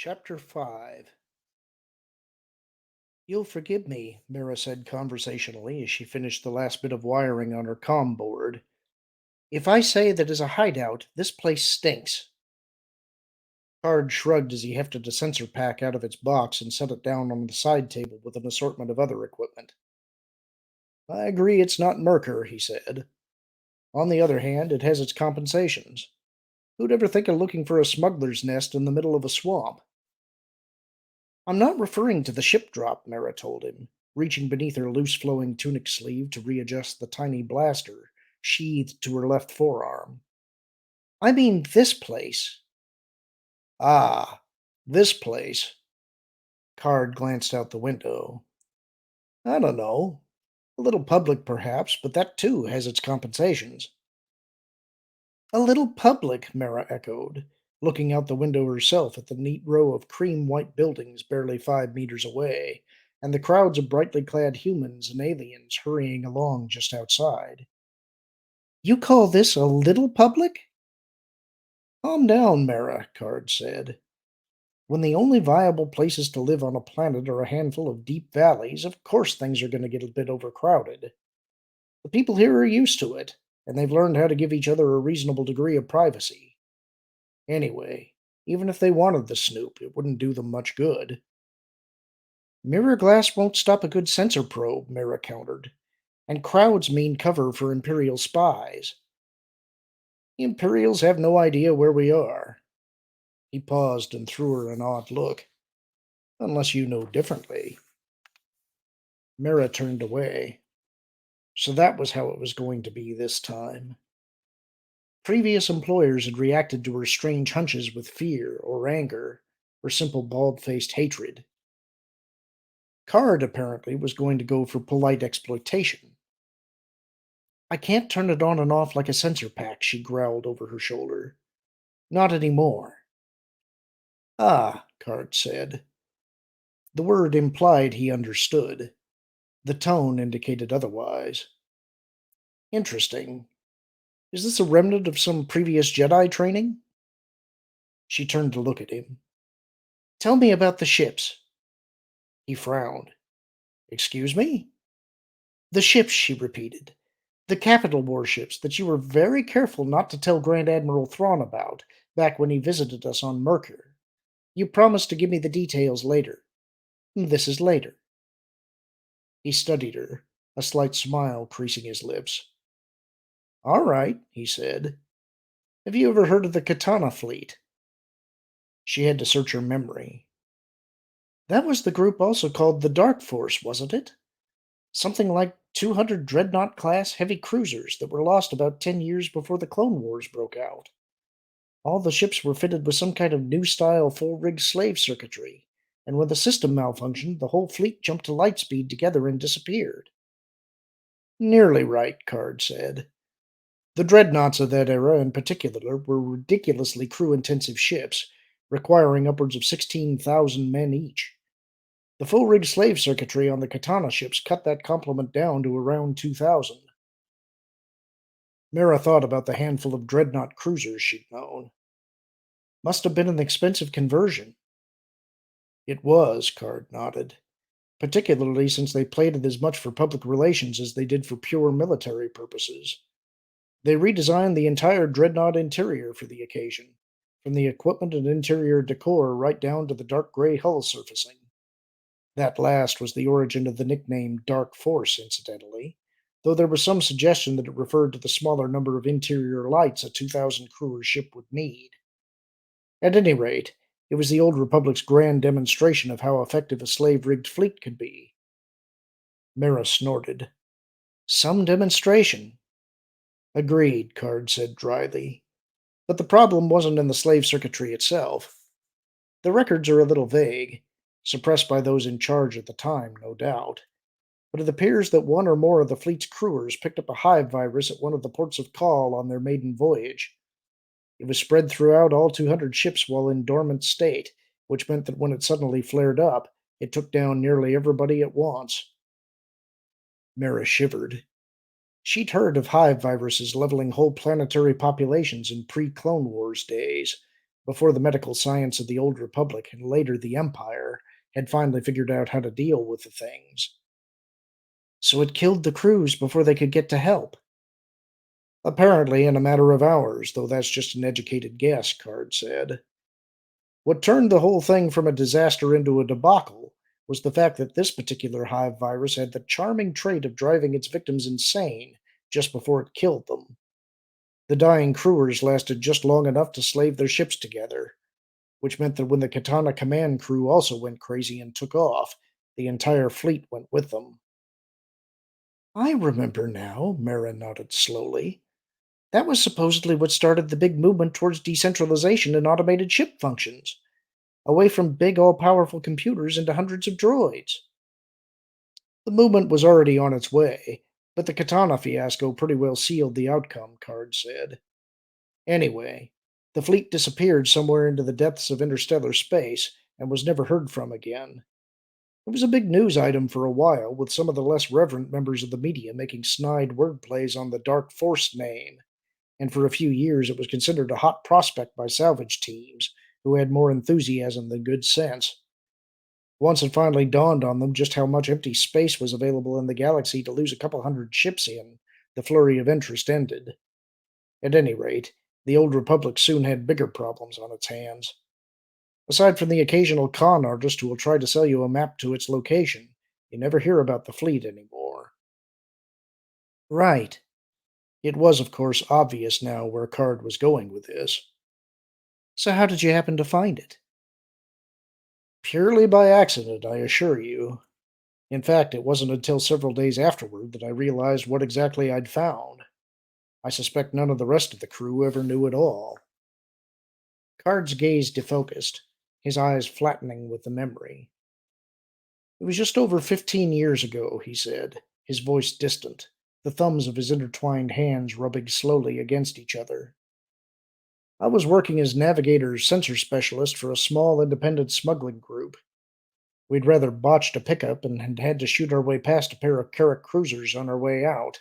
Chapter 5. You'll forgive me, Mira said conversationally as she finished the last bit of wiring on her comm board. If I say that as a hideout, this place stinks. Card shrugged as he hefted a sensor pack out of its box and set it down on the side table with an assortment of other equipment. I agree it's not Merkur, he said. On the other hand, it has its compensations. Who'd ever think of looking for a smuggler's nest in the middle of a swamp? I'm not referring to the ship drop, Mara told him, reaching beneath her loose flowing tunic sleeve to readjust the tiny blaster sheathed to her left forearm. I mean this place. Ah, this place. Card glanced out the window. I don't know. A little public, perhaps, but that too has its compensations. A little public, Mara echoed, looking out the window herself at the neat row of cream white buildings barely 5 meters away, and the crowds of brightly clad humans and aliens hurrying along just outside. You call this a little public? Calm down, Mara, Card said. When the only viable places to live on a planet are a handful of deep valleys, of course things are going to get a bit overcrowded. The people here are used to it, and they've learned how to give each other a reasonable degree of privacy. Anyway, even if they wanted the snoop, it wouldn't do them much good. Mirror glass won't stop a good sensor probe, Mira countered, and crowds mean cover for Imperial spies. The Imperials have no idea where we are. He paused and threw her an odd look. Unless you know differently. Mira turned away. So that was how it was going to be this time. Previous employers had reacted to her strange hunches with fear or anger or simple bald faced hatred. Card, apparently, was going to go for polite exploitation. I can't turn it on and off like a sensor pack, she growled over her shoulder. Not anymore. Ah, Card said. The word implied he understood. The tone indicated otherwise. Interesting. Is this a remnant of some previous Jedi training? She turned to look at him. Tell me about the ships. He frowned. Excuse me? The ships, she repeated. The capital warships that you were very careful not to tell Grand Admiral Thrawn about back when he visited us on Merkur. You promised to give me the details later. This is later. He studied her, a slight smile creasing his lips. All right, he said. Have you ever heard of the Katana fleet? She had to search her memory. That was the group also called the Dark Force, wasn't it? Something like 200 Dreadnought class heavy cruisers that were lost about 10 years before the Clone Wars broke out. All the ships were fitted with some kind of new style full rig slave circuitry, and when the system malfunctioned, the whole fleet jumped to light speed together and disappeared. Nearly right, Card said. The dreadnoughts of that era in particular were ridiculously crew intensive ships, requiring upwards of 16,000 men each. The full rig slave circuitry on the Katana ships cut that complement down to around 2,000. Mira thought about the handful of dreadnought cruisers she'd known. Must have been an expensive conversion. It was, Card nodded, particularly since they played it as much for public relations as they did for pure military purposes. They redesigned the entire dreadnought interior for the occasion, from the equipment and interior decor right down to the dark gray hull surfacing. That last was the origin of the nickname Dark Force, incidentally, though there was some suggestion that it referred to the smaller number of interior lights a 2,000 crewer ship would need. At any rate, it was the Old Republic's grand demonstration of how effective a slave rigged fleet could be. Mira snorted. Some demonstration. Agreed, Card said dryly. But the problem wasn't in the slave circuitry itself. The records are a little vague, suppressed by those in charge at the time, no doubt. But it appears that one or more of the fleet's crewers picked up a hive virus at one of the ports of call on their maiden voyage. It was spread throughout all 200 ships while in dormant state, which meant that when it suddenly flared up, it took down nearly everybody at once. Mara shivered. She'd heard of hive viruses leveling whole planetary populations in pre Clone Wars days, before the medical science of the Old Republic and later the Empire had finally figured out how to deal with the things. So it killed the crews before they could get to help. Apparently, in a matter of hours, though that's just an educated guess, Card said. What turned the whole thing from a disaster into a debacle was the fact that this particular hive virus had the charming trait of driving its victims insane just before it killed them. The dying crewers lasted just long enough to slave their ships together, which meant that when the Katana command crew also went crazy and took off, the entire fleet went with them. I remember now, Mara nodded slowly. That was supposedly what started the big movement towards decentralization and automated ship functions, away from big all powerful computers into hundreds of droids. The movement was already on its way, but the Katana fiasco pretty well sealed the outcome, Card said. Anyway, the fleet disappeared somewhere into the depths of interstellar space and was never heard from again. It was a big news item for a while, with some of the less reverent members of the media making snide wordplays on the Dark Force name, and for a few years it was considered a hot prospect by salvage teams who had more enthusiasm than good sense. Once it finally dawned on them just how much empty space was available in the galaxy to lose a couple hundred ships in, the flurry of interest ended. At any rate, the Old Republic soon had bigger problems on its hands. Aside from the occasional con artist who will try to sell you a map to its location, you never hear about the fleet anymore. Right. It was, of course, obvious now where Card was going with this. So, how did you happen to find it? Purely by accident, I assure you. In fact, it wasn't until several days afterward that I realized what exactly I'd found. I suspect none of the rest of the crew ever knew at all. Card's gaze defocused, his eyes flattening with the memory. It was just over 15 years ago, he said, his voice distant, the thumbs of his intertwined hands rubbing slowly against each other. I was working as navigator's sensor specialist for a small independent smuggling group. We'd rather botched a pickup and had had to shoot our way past a pair of Carrack cruisers on our way out.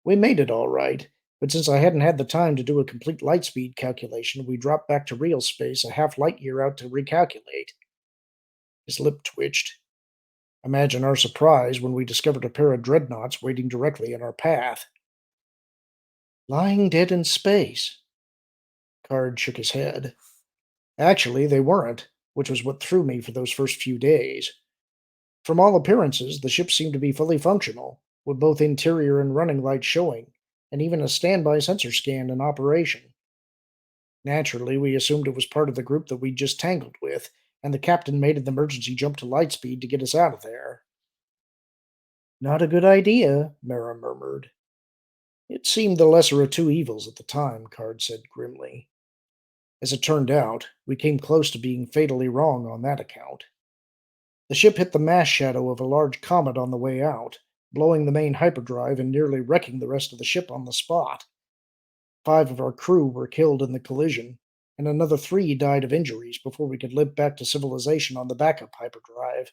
We made it all right, but since I hadn't had the time to do a complete light speed calculation, we dropped back to real space a half light year out to recalculate. His lip twitched. Imagine our surprise when we discovered a pair of dreadnoughts waiting directly in our path. Lying dead in space. Card shook his head. Actually, they weren't, which was what threw me for those first few days. From all appearances, the ship seemed to be fully functional, with both interior and running lights showing, and even a standby sensor scan in operation. Naturally, we assumed it was part of the group that we'd just tangled with, and the captain made an emergency jump to lightspeed to get us out of there. Not a good idea, Mara murmured. It seemed the lesser of two evils at the time, Card said grimly. As it turned out, we came close to being fatally wrong on that account. The ship hit the mass shadow of a large comet on the way out, blowing the main hyperdrive and nearly wrecking the rest of the ship on the spot. 5 of our crew were killed in the collision, and another 3 died of injuries before we could limp back to civilization on the backup hyperdrive.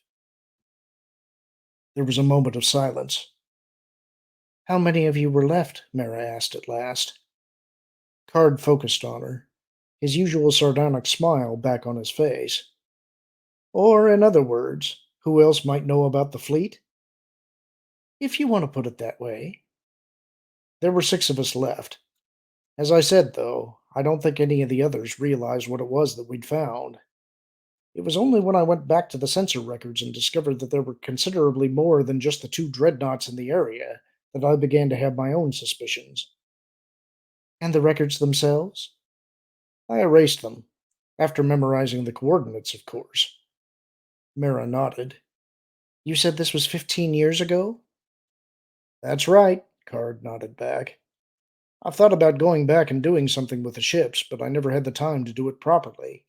There was a moment of silence. How many of you were left? Mara asked at last. Card focused on her, his usual sardonic smile back on his face. Or, in other words, who else might know about the fleet? If you want to put it that way. There were 6 of us left. As I said, though, I don't think any of the others realized what it was that we'd found. It was only when I went back to the sensor records and discovered that there were considerably more than just the 2 dreadnoughts in the area that I began to have my own suspicions. And the records themselves? I erased them, after memorizing the coordinates, of course. Mara nodded. You said this was 15 years ago? That's right, Card nodded back. I've thought about going back and doing something with the ships, but I never had the time to do it properly.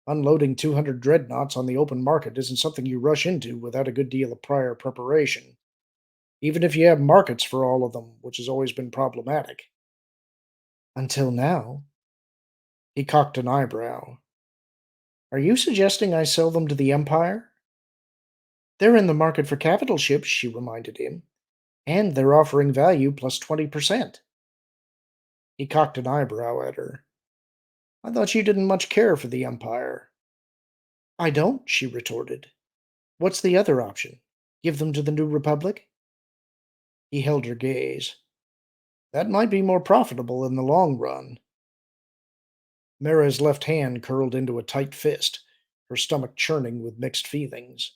Unloading 200 dreadnoughts on the open market isn't something you rush into without a good deal of prior preparation, even if you have markets for all of them, which has always been problematic. Until now. He cocked an eyebrow. Are you suggesting I sell them to the Empire? They're in the market for capital ships, she reminded him, and they're offering value plus 20%. He cocked an eyebrow at her. I thought you didn't much care for the Empire. I don't, she retorted. What's the other option? Give them to the New Republic? He held her gaze. That might be more profitable in the long run. Mara's left hand curled into a tight fist, her stomach churning with mixed feelings.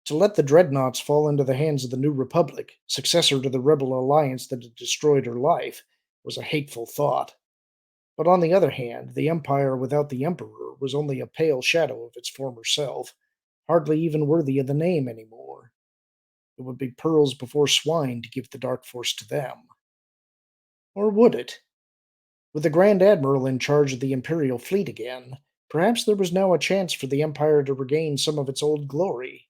To let the dreadnoughts fall into the hands of the New Republic, successor to the rebel alliance that had destroyed her life, was a hateful thought. But on the other hand, the Empire without the Emperor was only a pale shadow of its former self, hardly even worthy of the name anymore. It would be pearls before swine to give the Dark Force to them. Or would it? With the Grand Admiral in charge of the Imperial fleet again, perhaps there was now a chance for the Empire to regain some of its old glory.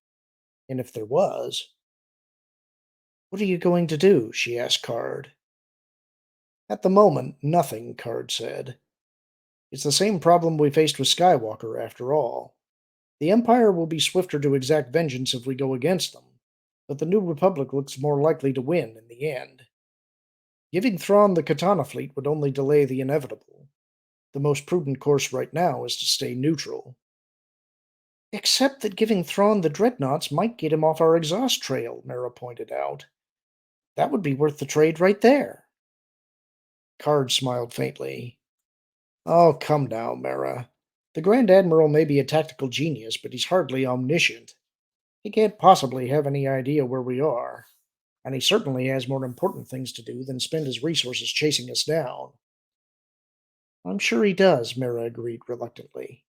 And if there was, what are you going to do? She asked Card. At the moment, nothing, Card said. It's the same problem we faced with Skywalker, after all. The Empire will be swifter to exact vengeance if we go against them, but the New Republic looks more likely to win in the end. Giving Thrawn the Katana fleet would only delay the inevitable. The most prudent course right now is to stay neutral. Except that giving Thrawn the dreadnoughts might get him off our exhaust trail, Mara pointed out. That would be worth the trade right there. Card smiled faintly. Oh, come now, Mara. The Grand Admiral may be a tactical genius, but he's hardly omniscient. He can't possibly have any idea where we are, and he certainly has more important things to do than spend his resources chasing us down. I'm sure he does, Mara agreed reluctantly.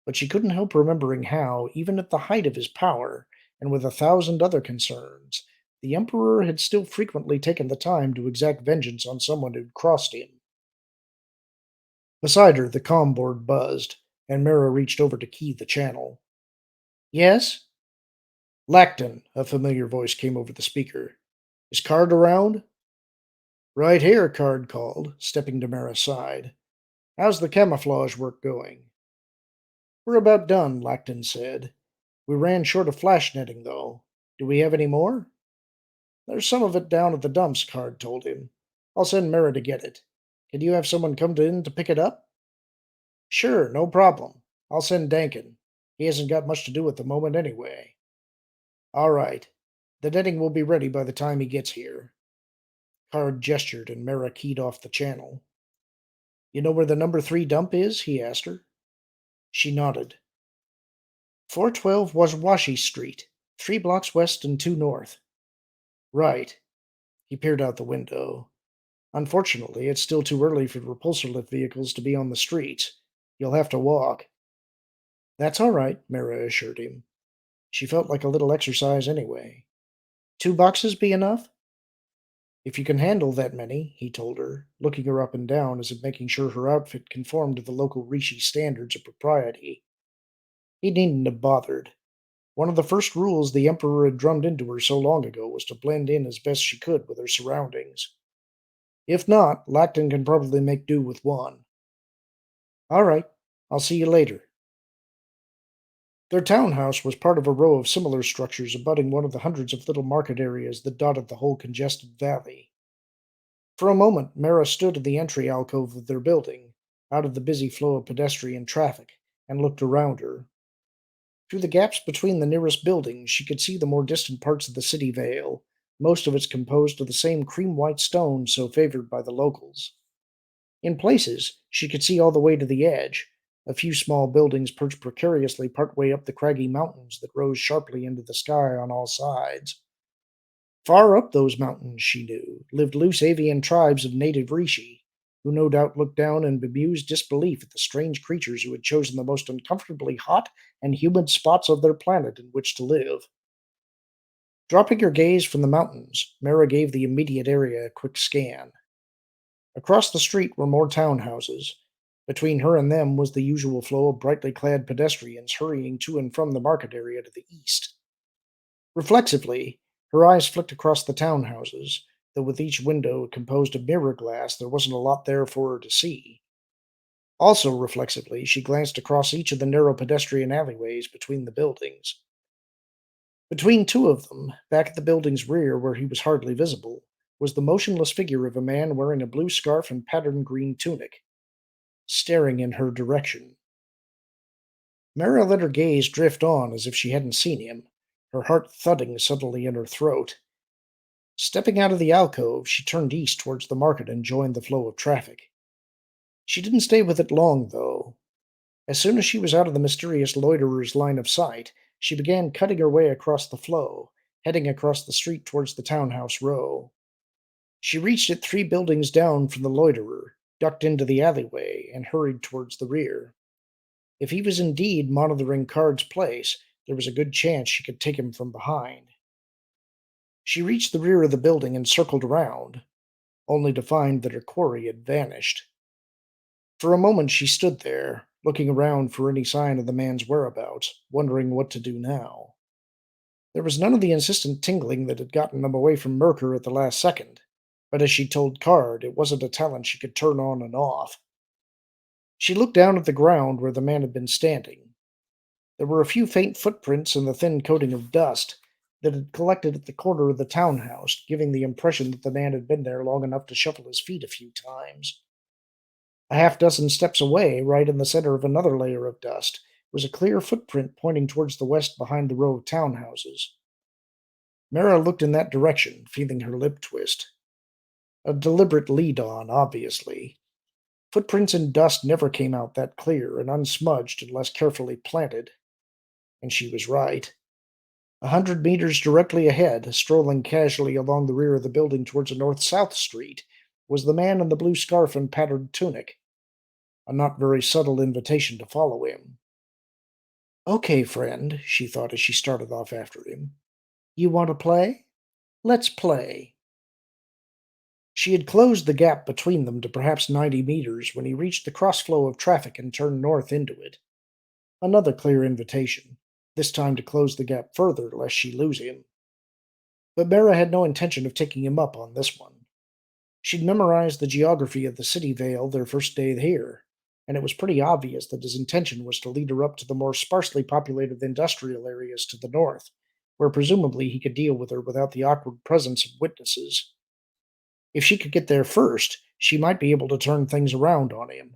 But she couldn't help remembering how, even at the height of his power, and with 1,000 other concerns, the Emperor had still frequently taken the time to exact vengeance on someone who'd crossed him. Beside her, the comm board buzzed, and Mara reached over to key the channel. Yes? Lacton, a familiar voice came over the speaker. Is Card around? Right here, Card called, stepping to Mara's side. How's the camouflage work going? We're about done, Lacton said. We ran short of flash netting, though. Do we have any more? There's some of it down at the dumps, Card told him. I'll send Mara to get it. Can you have someone come in to pick it up? Sure, no problem. I'll send Dankin. He hasn't got much to do at the moment anyway. All right. The netting will be ready by the time he gets here. Card gestured and Mara keyed off the channel. You know where the number 3 dump is? He asked her. She nodded. 412 Waswashi Street, 3 blocks west and 2 north. Right. He peered out the window. Unfortunately, it's still too early for repulsor lift vehicles to be on the streets. You'll have to walk. That's all right, Mara assured him. She felt like a little exercise anyway. 2 boxes be enough? If you can handle that many, he told her, looking her up and down as if making sure her outfit conformed to the local Rishi standards of propriety. He needn't have bothered. One of the first rules the Emperor had drummed into her so long ago was to blend in as best she could with her surroundings. If not, Lacton can probably make do with one. All right, I'll see you later. Their townhouse was part of a row of similar structures abutting one of the hundreds of little market areas that dotted the whole congested valley. For a moment, Mara stood in the entry alcove of their building, out of the busy flow of pedestrian traffic, and looked around her. Through the gaps between the nearest buildings, she could see the more distant parts of the city vale, most of it composed of the same cream white stone so favored by the locals. In places, she could see all the way to the edge, a few small buildings perched precariously part way up the craggy mountains that rose sharply into the sky on all sides. Far up those mountains, she knew, lived loose avian tribes of native Rishi, who no doubt looked down in bemused disbelief at the strange creatures who had chosen the most uncomfortably hot and humid spots of their planet in which to live. Dropping her gaze from the mountains, Mara gave the immediate area a quick scan. Across the street were more townhouses. Between her and them was the usual flow of brightly clad pedestrians hurrying to and from the market area to the east. Reflexively, her eyes flicked across the townhouses, though with each window composed of mirror glass, there wasn't a lot there for her to see. Also reflexively, she glanced across each of the narrow pedestrian alleyways between the buildings. Between two of them, back at the building's rear where he was hardly visible, was the motionless figure of a man wearing a blue scarf and patterned green tunic. staring in her direction. Mara let her gaze drift on as if she hadn't seen him, her heart thudding suddenly in her throat. Stepping out of the alcove, she turned east towards the market and joined the flow of traffic. She didn't stay with it long, though. As soon as she was out of the mysterious loiterer's line of sight, she began cutting her way across the flow, heading across the street towards the townhouse row. She reached it 3 buildings down from the loiterer, ducked into the alleyway, and hurried towards the rear. If he was indeed monitoring Card's place, there was a good chance she could take him from behind. She reached the rear of the building and circled around, only to find that her quarry had vanished. For a moment she stood there, looking around for any sign of the man's whereabouts, wondering what to do now. There was none of the insistent tingling that had gotten them away from Mercer at the last second, but as she told Card, it wasn't a talent she could turn on and off. She looked down at the ground where the man had been standing. There were a few faint footprints in the thin coating of dust that had collected at the corner of the townhouse, giving the impression that the man had been there long enough to shuffle his feet a few times. A half dozen steps away, right in the center of another layer of dust, was a clear footprint pointing towards the west behind the row of townhouses. Mara looked in that direction, feeling her lip twist. A deliberate lead on, obviously. Footprints in dust never came out that clear and unsmudged unless carefully planted. And she was right. 100 meters directly ahead, strolling casually along the rear of the building towards a north-south street, was the man in the blue scarf and patterned tunic, a not very subtle invitation to follow him. Okay, friend, she thought as she started off after him. You want to play? Let's play. She had closed the gap between them to perhaps 90 meters when he reached the cross-flow of traffic and turned north into it. Another clear invitation, this time to close the gap further lest she lose him. But Mara had no intention of taking him up on this one. She'd memorized the geography of the city Vale their first day here, and it was pretty obvious that his intention was to lead her up to the more sparsely populated industrial areas to the north, where presumably he could deal with her without the awkward presence of witnesses. If she could get there first, she might be able to turn things around on him.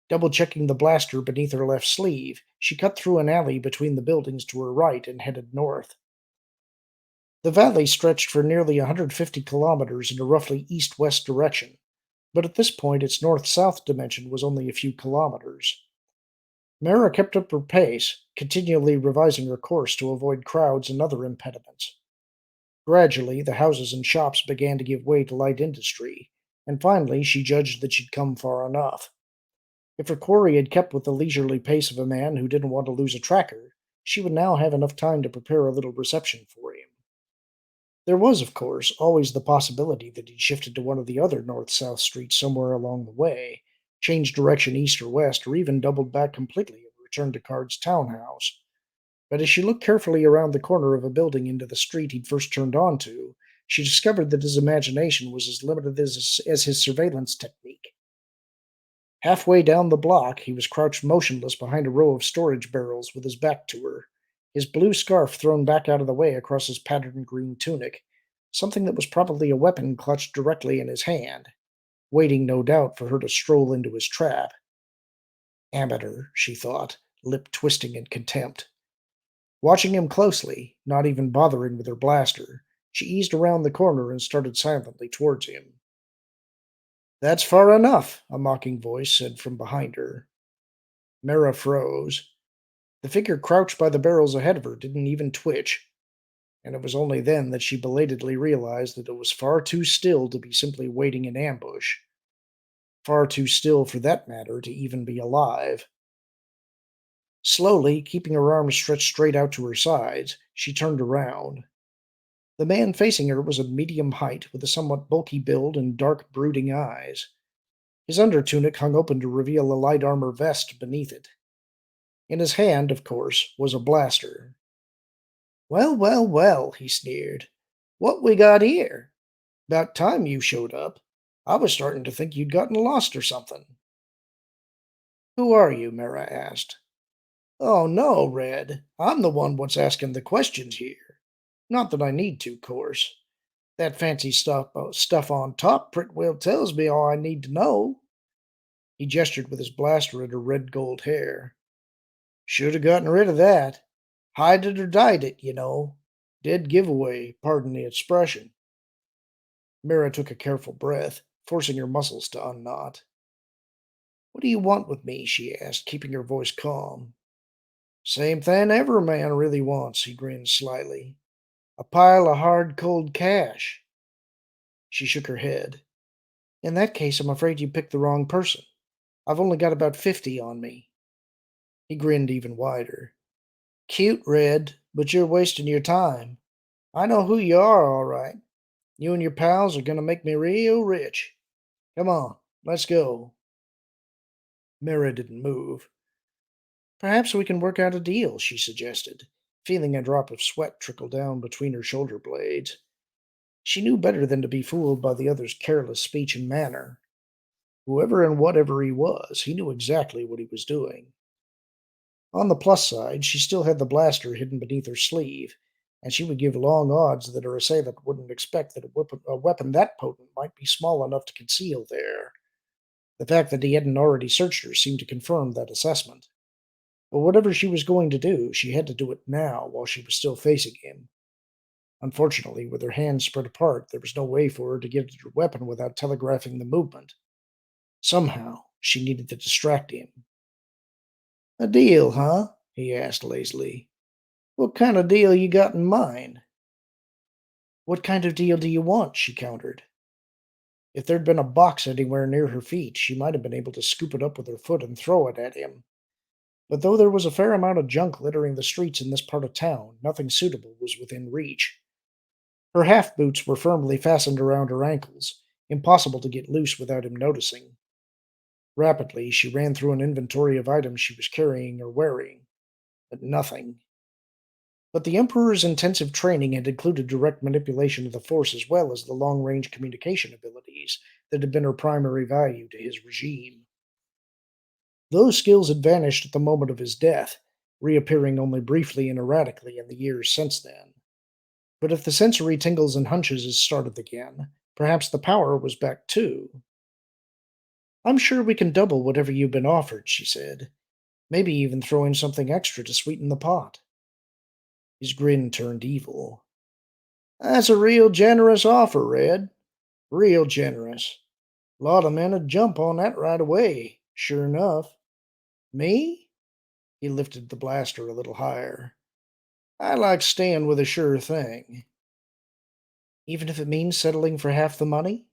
Double checking the blaster beneath her left sleeve, she cut through an alley between the buildings to her right and headed north. The valley stretched for nearly 150 kilometers in a roughly east west direction, but at this point its north south dimension was only a few kilometers. Mara kept up her pace, continually revising her course to avoid crowds and other impediments. Gradually, the houses and shops began to give way to light industry, and finally she judged that she'd come far enough. If her quarry had kept with the leisurely pace of a man who didn't want to lose a tracker, she would now have enough time to prepare a little reception for him. There was, of course, always the possibility that he'd shifted to one of the other north-south streets somewhere along the way, changed direction east or west, or even doubled back completely and returned to Card's townhouse. But as she looked carefully around the corner of a building into the street he'd first turned onto, she discovered that his imagination was as limited as his surveillance technique. Halfway down the block, he was crouched motionless behind a row of storage barrels with his back to her, his blue scarf thrown back out of the way across his patterned green tunic, something that was probably a weapon clutched directly in his hand, waiting, no doubt, for her to stroll into his trap. Amateur, she thought, lip twisting in contempt. Watching him closely, not even bothering with her blaster, she eased around the corner and started silently towards him. That's far enough, a mocking voice said from behind her. Mara froze. The figure crouched by the barrels ahead of her didn't even twitch, and it was only then that she belatedly realized that it was far too still to be simply waiting in ambush. Far too still, for that matter, to even be alive. Slowly, keeping her arms stretched straight out to her sides, she turned around. The man facing her was of medium height, with a somewhat bulky build and dark, brooding eyes. His undertunic hung open to reveal a light armor vest beneath it. In his hand, of course, was a blaster. Well, well, well, he sneered. What we got here? About time you showed up. I was starting to think you'd gotten lost or something. Who are you? Mara asked. Oh, no, Red. I'm the one what's asking the questions here. Not that I need to, course. That fancy stuff on top pretty well tells me all I need to know. He gestured with his blaster at her red gold hair. Should have gotten rid of that. Hide it or dyed it, you know. Dead giveaway, pardon the expression. Mira took a careful breath, forcing her muscles to unknot. What do you want with me? She asked, keeping her voice calm. Same thing every man really wants, he grinned slyly. A pile of hard, cold cash. She shook her head. In that case, I'm afraid you picked the wrong person. I've only got about 50 on me. He grinned even wider. Cute, Red, but you're wasting your time. I know who you are, all right. You and your pals are going to make me real rich. Come on, let's go. Mira didn't move. Perhaps we can work out a deal, she suggested, feeling a drop of sweat trickle down between her shoulder blades. She knew better than to be fooled by the other's careless speech and manner. Whoever and whatever he was, he knew exactly what he was doing. On the plus side, she still had the blaster hidden beneath her sleeve, and she would give long odds that her assailant wouldn't expect that a weapon that potent might be small enough to conceal there. The fact that he hadn't already searched her seemed to confirm that assessment. But whatever she was going to do, she had to do it now while she was still facing him. Unfortunately, with her hands spread apart, there was no way for her to get at her weapon without telegraphing the movement. Somehow, she needed to distract him. A deal, huh? He asked lazily. What kind of deal you got in mind? What kind of deal do you want? She countered. If there'd been a box anywhere near her feet, she might have been able to scoop it up with her foot and throw it at him. But though there was a fair amount of junk littering the streets in this part of town, nothing suitable was within reach. Her half boots were firmly fastened around her ankles, impossible to get loose without him noticing. Rapidly, she ran through an inventory of items she was carrying or wearing, but nothing. But the Emperor's intensive training had included direct manipulation of the Force as well as the long range communication abilities that had been her primary value to his regime. Those skills had vanished at the moment of his death, reappearing only briefly and erratically in the years since then. But if the sensory tingles and hunches had started again, perhaps the power was back too. I'm sure we can double whatever you've been offered, she said. Maybe even throw in something extra to sweeten the pot. His grin turned evil. That's a real generous offer, Red. Real generous. A lot of men'd jump on that right away, sure enough. Me? He lifted the blaster a little higher. I like staying with a sure thing. Even if it means settling for half the money?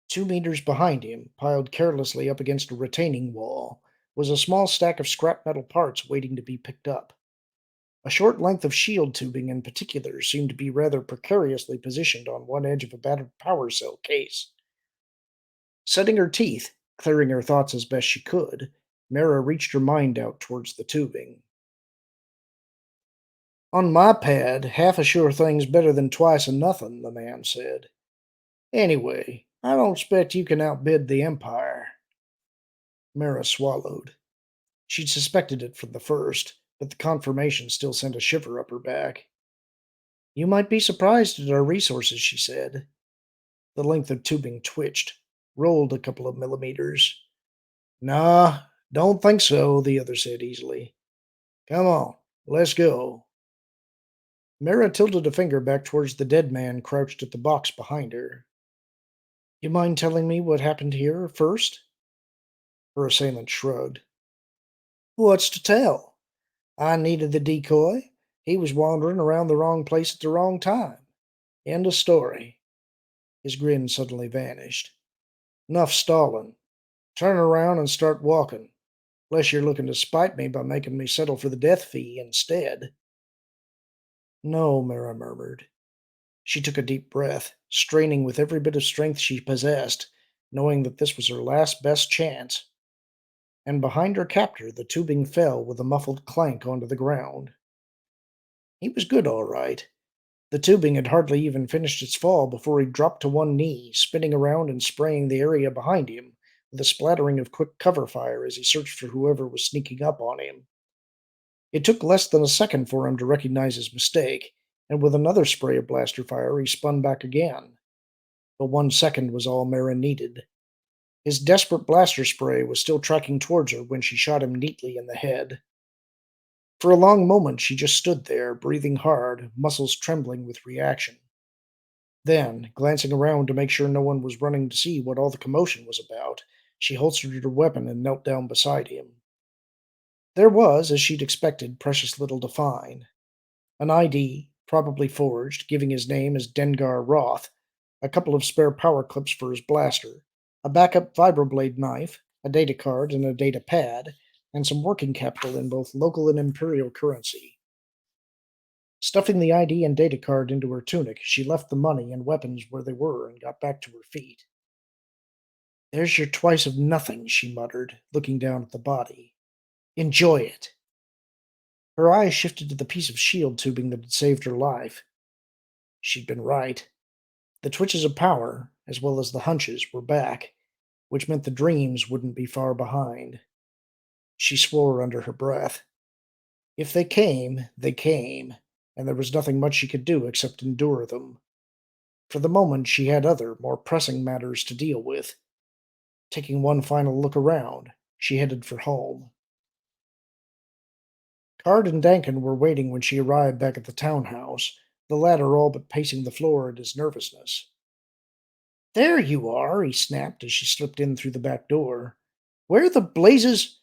2 meters behind him, piled carelessly up against a retaining wall, was a small stack of scrap metal parts waiting to be picked up. A short length of shield tubing in particular seemed to be rather precariously positioned on one edge of a battered power cell case. Setting her teeth, clearing her thoughts as best she could, Mara reached her mind out towards the tubing. On my pad, half a sure thing's better than twice a nothing, the man said. Anyway, I don't expect you can outbid the Empire. Mara swallowed. She'd suspected it from the first, but the confirmation still sent a shiver up her back. You might be surprised at our resources, she said. The length of tubing twitched, rolled a couple of millimeters. Nah, don't think so, the other said easily. Come on, let's go. Mara tilted a finger back towards the dead man crouched at the box behind her. You mind telling me what happened here first? Her assailant shrugged. What's to tell? I needed the decoy. He was wandering around the wrong place at the wrong time. End of story. His grin suddenly vanished. Enough stalling. Turn around and start walking. Unless you're looking to spite me by making me settle for the death fee instead. No, Mara murmured. She took a deep breath, straining with every bit of strength she possessed, knowing that this was her last best chance. And behind her captor the tubing fell with a muffled clank onto the ground. He was good, all right. The tubing had hardly even finished its fall before he dropped to one knee, spinning around and spraying the area behind him, with a splattering of quick cover fire as he searched for whoever was sneaking up on him. It took less than a second for him to recognize his mistake, and with another spray of blaster fire he spun back again. But 1 second was all Mara needed. His desperate blaster spray was still tracking towards her when she shot him neatly in the head. For a long moment she just stood there, breathing hard, muscles trembling with reaction. Then, glancing around to make sure no one was running to see what all the commotion was about, she holstered her weapon and knelt down beside him. There was, as she'd expected, precious little to find. An ID, probably forged, giving his name as Dengar Roth, a couple of spare power clips for his blaster, a backup vibroblade knife, a data card and a data pad, and some working capital in both local and imperial currency. Stuffing the ID and data card into her tunic, she left the money and weapons where they were and got back to her feet. There's your twice of nothing, she muttered, looking down at the body. Enjoy it. Her eyes shifted to the piece of shield tubing that had saved her life. She'd been right. The twitches of power, as well as the hunches, were back, which meant the dreams wouldn't be far behind. She swore under her breath. If they came, and there was nothing much she could do except endure them. For the moment, she had other, more pressing matters to deal with. Taking one final look around, she headed for home. Card and Dankin were waiting when she arrived back at the townhouse, the latter all but pacing the floor in his nervousness. There you are, he snapped as she slipped in through the back door. Where the blazes?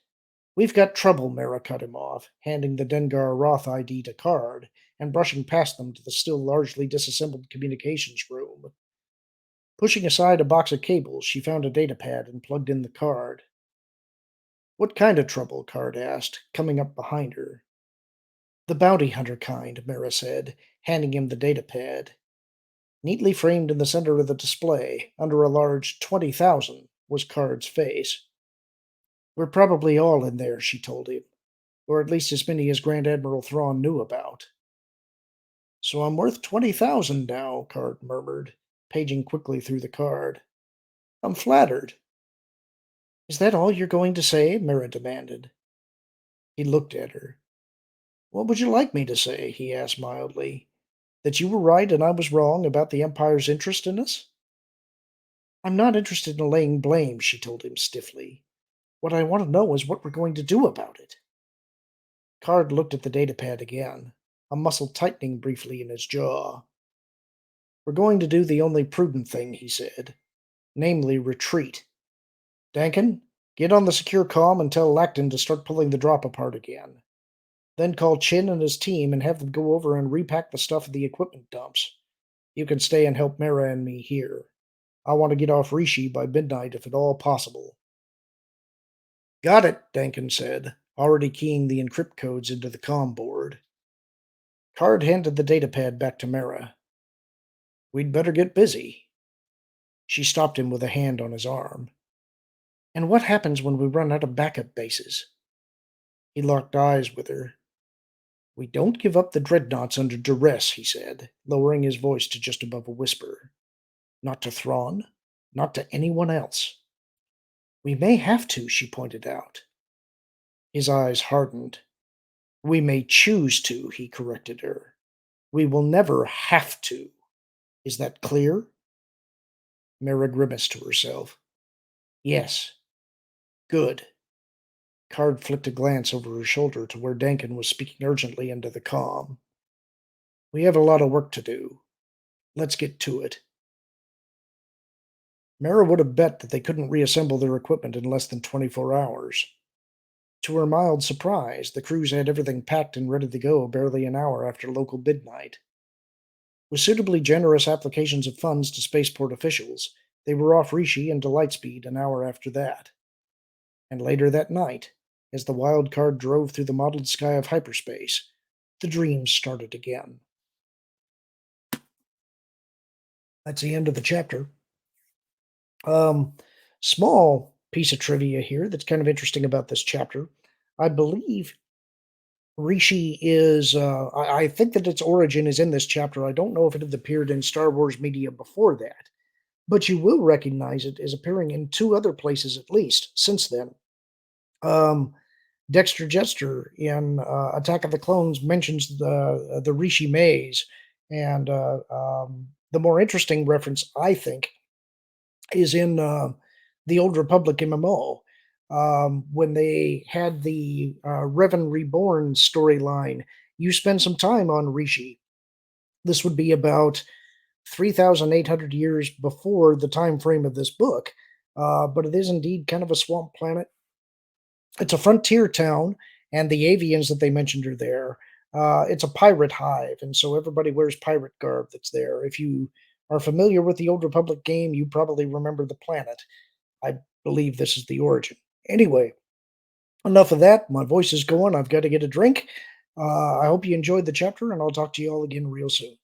We've got trouble, Mara cut him off, handing the Dengar Roth ID to Card and brushing past them to the still largely disassembled communications room. Pushing aside a box of cables, she found a datapad and plugged in the card. What kind of trouble? Card asked, coming up behind her. The bounty hunter kind, Mara said, handing him the datapad. Neatly framed in the center of the display, under a large 20,000, was Card's face. We're probably all in there, she told him, or at least as many as Grand Admiral Thrawn knew about. So I'm worth 20,000 now, Card murmured, paging quickly through the card. I'm flattered. Is that all you're going to say? Mara demanded. He looked at her. What would you like me to say? He asked mildly. That you were right and I was wrong about the Empire's interest in us? I'm not interested in laying blame, she told him stiffly. What I want to know is what we're going to do about it. Card looked at the datapad again, a muscle tightening briefly in his jaw. We're going to do the only prudent thing, he said, namely retreat. Dankin, get on the secure comm and tell Lacton to start pulling the drop apart again. Then call Chin and his team and have them go over and repack the stuff at the equipment dumps. You can stay and help Mara and me here. I want to get off Rishi by midnight if at all possible. Got it, Dankin said, already keying the encrypt codes into the comm board. Card handed the datapad back to Mara. We'd better get busy. She stopped him with a hand on his arm. And what happens when we run out of backup bases? He locked eyes with her. We don't give up the dreadnoughts under duress, he said, lowering his voice to just above a whisper. Not to Thrawn, not to anyone else. We may have to, she pointed out. His eyes hardened. We may choose to, he corrected her. We will never have to. Is that clear? Mara grimaced to herself. Yes. Good. Card flicked a glance over her shoulder to where Dankin was speaking urgently into the comm. We have a lot of work to do. Let's get to it. Mara would have bet that they couldn't reassemble their equipment in less than 24 hours. To her mild surprise, the crews had everything packed and ready to go barely an hour after local midnight. With suitably generous applications of funds to spaceport officials, they were off Rishi and to Lightspeed an hour after that. And later that night, as the wild card drove through the mottled sky of hyperspace, the dreams started again. That's the end of the chapter. Um, Small piece of trivia here that's kind of interesting about this chapter. I believe Rishi is, I think that its origin is in this chapter. I don't know if it had appeared in Star Wars media before that, but you will recognize it as appearing in two other places at least since then. Um, Dexter Jettster in Attack of the Clones mentions the Rishi Maze, and the more interesting reference, I think, is in the Old Republic MMO, when they had the Revan Reborn storyline. You spend some time on Rishi. This would be about 3,800 years before the time frame of this book, but it is indeed kind of a swamp planet. It's a frontier town, and the avians that they mentioned are there. It's a pirate hive, and so everybody wears pirate garb that's there. If you are familiar with the Old Republic game, you probably remember the planet. I believe this is the origin. Anyway, enough of that. My voice is going. I've got to get a drink. I hope you enjoyed the chapter, and I'll talk to you all again real soon.